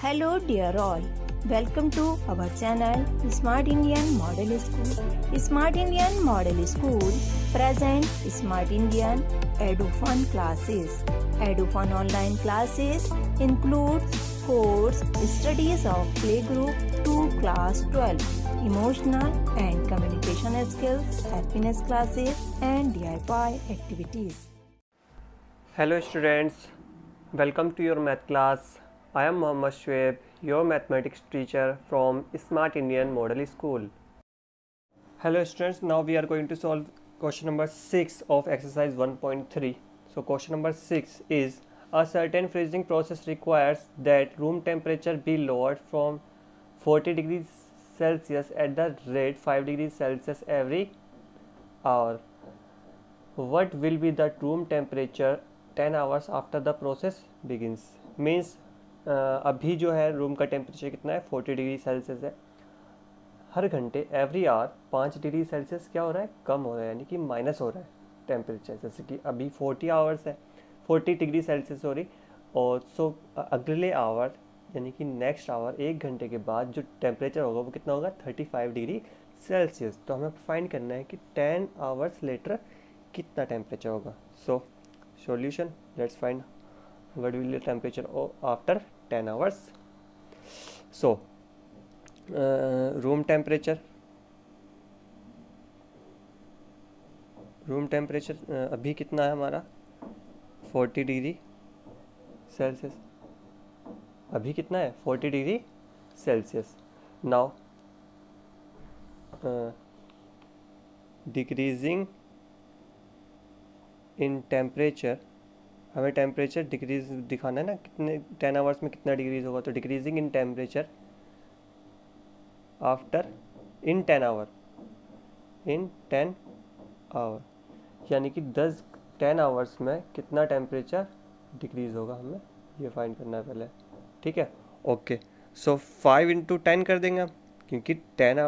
Hello dear all, welcome to our channel Smart Indian Model School. Smart Indian Model School present Smart Indian EduFun classes. EduFun online classes includes course studies of playgroup to class 12, emotional and communication skills, happiness classes and DIY activities. Hello students, welcome to your math class. I am Mohammad Shoaib, your mathematics teacher from Smart Indian Model School. Hello students, now we are going to solve question number 6 of exercise 1.3. So question number 6 is a certain freezing process requires that room temperature be lowered from 40 degrees Celsius at the rate 5 degrees Celsius every hour. What will be the room temperature 10 hours after the process begins? Means अभी जो है room का temperature कितना है 40 degree Celsius है. हर घंटे every hour 5 degree Celsius क्या हो रहा है, कम हो रहा है, यानी कि माइनस हो रहा है टेम्परेचर. जैसे कि अभी 40 आवर्स है, 40 डिग्री सेल्सियस हो रही, और सो अगले आवर यानी कि नेक्स्ट आवर 1 घंटे के बाद जो टेम्परेचर होगा वो कितना होगा 35 डिग्री सेल्सियस. तो हमें फाइंड करना है कि 10 आवर्स लेटर कितना टेम्परेचर होगा. So solution, let's find what will the temperature after 10 hours. So room temperature अभी कितना है हमारा 40 डिग्री सेल्सियस. अभी कितना है 40 degree Celsius. Now decreasing in temperature, हमें टेम्परेचर डिक्रीज दिखाना है ना, कितने 10 आवर्स में कितना डिग्रीज होगा. तो decreasing in temperature after in 10 hour, यानी कि 10 आवर्स में कितना टेम्परेचर डिक्रीज होगा, हमें ये फाइंड करना है पहले. ठीक है, ओके. सो 5 इंटू 10 कर देंगे हम, क्योंकि 10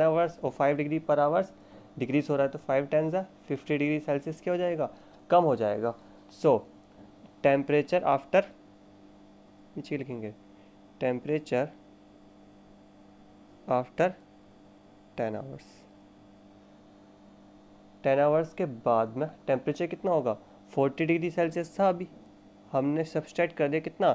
आवर्स और 5 डिग्री पर आवर्स डिक्रीज हो रहा है, तो 5 10 50 डिग्री सेल्सियस क्या हो जाएगा, कम हो जाएगा. सो टेम्परेचर आफ्टर, नीचे लिखेंगे टेम्परेचर आफ्टर 10 आवर्स. 10 आवर्स के बाद में टेम्परेचर कितना होगा 40 डिग्री सेल्सियस था, अभी हमने सब्सट्रैक्ट कर दिया कितना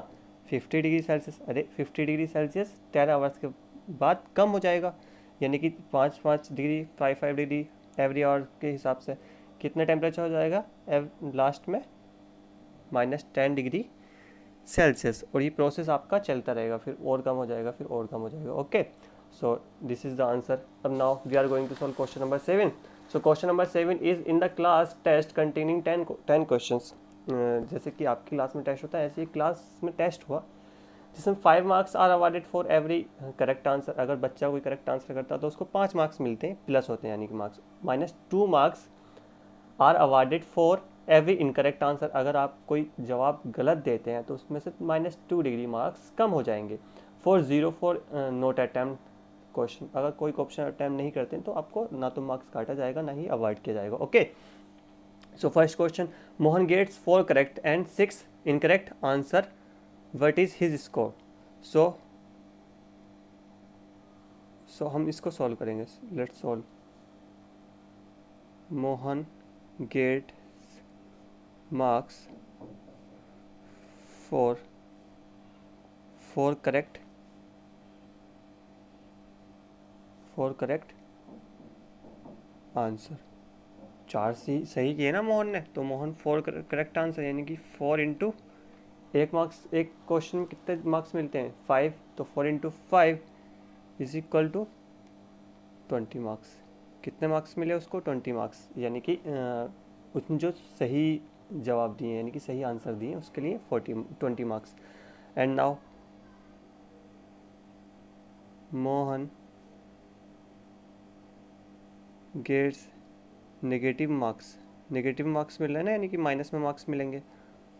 50 डिग्री सेल्सियस. अरे 50 डिग्री सेल्सियस 10 आवर्स के बाद कम हो जाएगा, यानी कि 5 डिग्री 5 डिग्री एवरी आवर के हिसाब से कितना टेम्परेचर हो जाएगा लास्ट में -10 डिग्री सेल्सियस. और ये प्रोसेस आपका चलता रहेगा, फिर और कम हो जाएगा, फिर और कम हो जाएगा. Okay, so this is the answer. अब now we are going to solve question number 7. So question number 7 is in the class test containing 10 questions. जैसे कि आपकी क्लास में टेस्ट होता है, ऐसे ही क्लास में टेस्ट हुआ जिसमें 5 marks are awarded for every correct answer. अगर बच्चा कोई करेक्ट आंसर करता है तो उसको 5 मार्क्स मिलते हैं, प्लस होते हैं, यानी कि marks. -2 marks are awarded for every incorrect answer. अगर आप कोई जवाब गलत देते हैं तो उसमें से -2 डिग्री मार्क्स कम हो जाएंगे. फॉर नोट अटैम्प्ट क्वेश्चन, अगर कोई क्वेश्चन अटैम्प्ट नहीं करते हैं तो आपको ना तो मार्क्स काटा जाएगा ना ही अवॉइड किया जाएगा. Okay, so first question, Mohan gets 4 correct and 6 incorrect answer, what is his score. So हम इसको सॉल्व करेंगे. Let's solve. Mohan get marks 4 correct answer. 4 सही किए ना मोहन ने, तो मोहन 4 करेक्ट आंसर, यानी कि 4 इंटू एक मार्क्स. एक क्वेश्चन में कितने मार्क्स मिलते हैं 5, तो 4 into 5 is equal to 20 marks. कितने मार्क्स मिले उसको 20 मार्क्स, यानी कि उसने जो सही जवाब दिए यानी कि सही आंसर दिए उसके लिए 20 marks. And now Mohan gets negative marks मिल रहा है ना, यानी कि माइनस में मार्क्स मिलेंगे.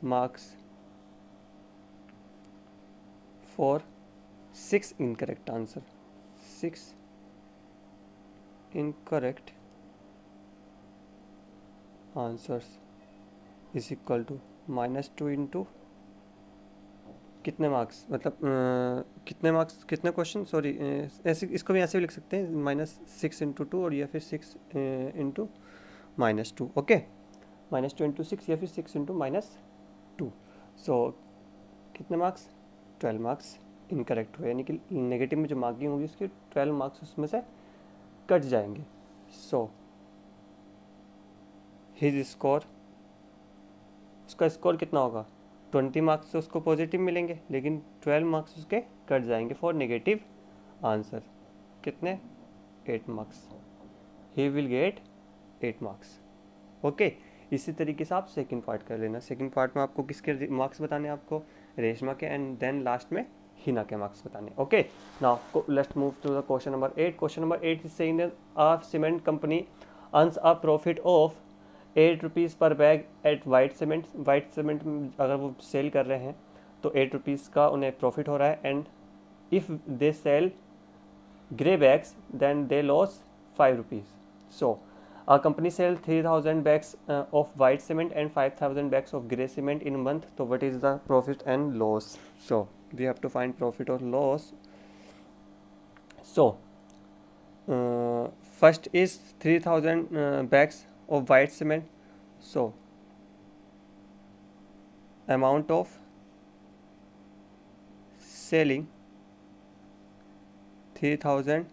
Marks for 6 incorrect answer, 6 incorrect answers is equal to -2 into कितने मार्क्स मतलब कितने मार्क्स कितने क्वेश्चन सॉरी ऐसे इसको भी ऐसे भी लिख सकते हैं -6 इंटू 2 और या फिर 6 इंटू -2 ओके -2 इंटू 6 या फिर 6 इंटू -2 सो कितने मार्क्स 12 मार्क्स इनकरेक्ट हुए यानी कि नेगेटिव में जो मार्किंग होगी उसकी 12 मार्क्स उसमें से कट जाएंगे सो हिज स्कोर उसका स्कोर कितना होगा 20 मार्क्स से उसको पॉजिटिव मिलेंगे लेकिन 12 मार्क्स उसके कट जाएंगे फॉर नेगेटिव आंसर कितने 8 marks he will get 8 marks okay इसी तरीके से आप सेकंड पार्ट कर लेना सेकंड पार्ट में आपको किसके मार्क्स बताने आपको रेशमा के एंड देन लास्ट में हिना के मार्क्स बताने okay now let's move to the question number 8 question number 8 is saying that a cement company earns a profit of 8 rupees per bag at white cement अगर वो cell कर रहे हैं तो 8 rupees का उन्हें प्रॉफिट हो रहा है and if they sell grey bags then they loss 5 rupees so a company sell 3000 bags of white cement and 5000 bags of gray cement in a month so what is the profit and loss so we have to find profit or loss so first is 3000 bags of white cement so amount of selling 3000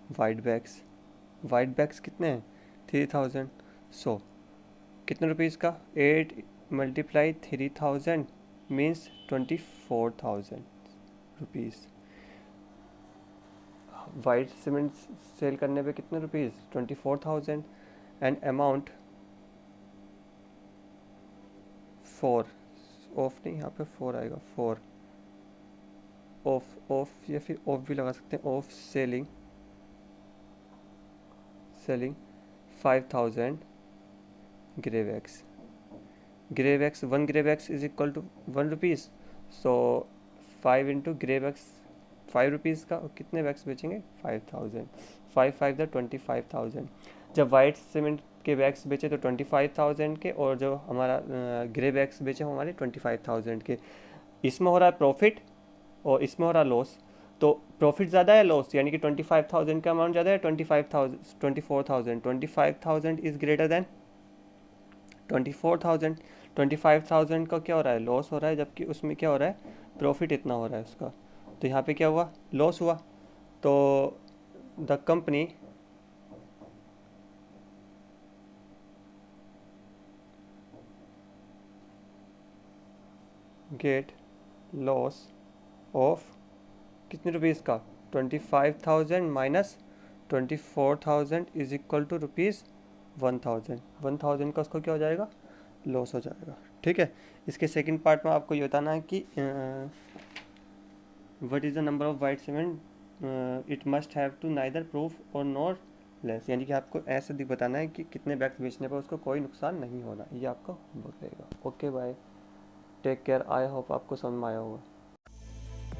white bags कितने हैं 3000 सो कितने rupees का 8 multiply 3000 means 24,000 rupees white cement sell करने पे कितने rupees 24,000 and amount 4 of नहीं यहाँ पे 4 आएगा 4 ऑफ या फिर ऑफ भी लगा सकते हैं of selling 5,000 grey bags 1 grey bags is equal to 1 rupees so 5 into grey bags 5 rupees का कितने बैग्स बेचेंगे 5,000 5 द 25,000 जब वाइट सीमेंट के बैग्स बेचे तो 25,000 के और जो हमारा ग्रे बैग्स बेचे हमारे 25,000 के इसमें हो रहा है प्रॉफिट और इसमें हो रहा है लॉस तो प्रॉफिट ज़्यादा है लॉस यानी कि 25,000 का अमाउंट ज़्यादा है 24,000 इज़ ग्रेटर देन 24,000 25,000 का क्या हो रहा है लॉस हो रहा है जबकि उसमें क्या हो रहा है प्रॉफिट इतना हो रहा है उसका तो यहाँ पे क्या हुआ लॉस हुआ तो the company get loss of कितने रुपीज़ का 25,000 minus 24,000 is equal to rupees 1,000 का उसको क्या हो जाएगा लॉस हो जाएगा ठीक है इसके सेकंड पार्ट में आपको ये बताना है कि what is the number of white cement it must have to neither proof और नॉर लेस यानी कि आपको ऐसे बताना है कि कितने बैग्स बेचने पर उसको कोई नुकसान नहीं होना ये आपका होमवर्क रहेगा okay bye take care I hope आपको समझ में आया होगा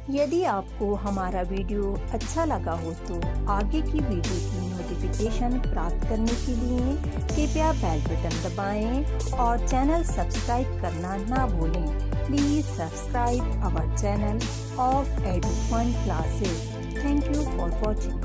यदि आपको हमारा वीडियो अच्छा लगा हो तो आगे की वीडियो की नोटिफिकेशन प्राप्त करने के लिए कृपया बेल बटन दबाएं और चैनल सब्सक्राइब करना ना भूलें please subscribe our channel of Edufun classes thank you for watching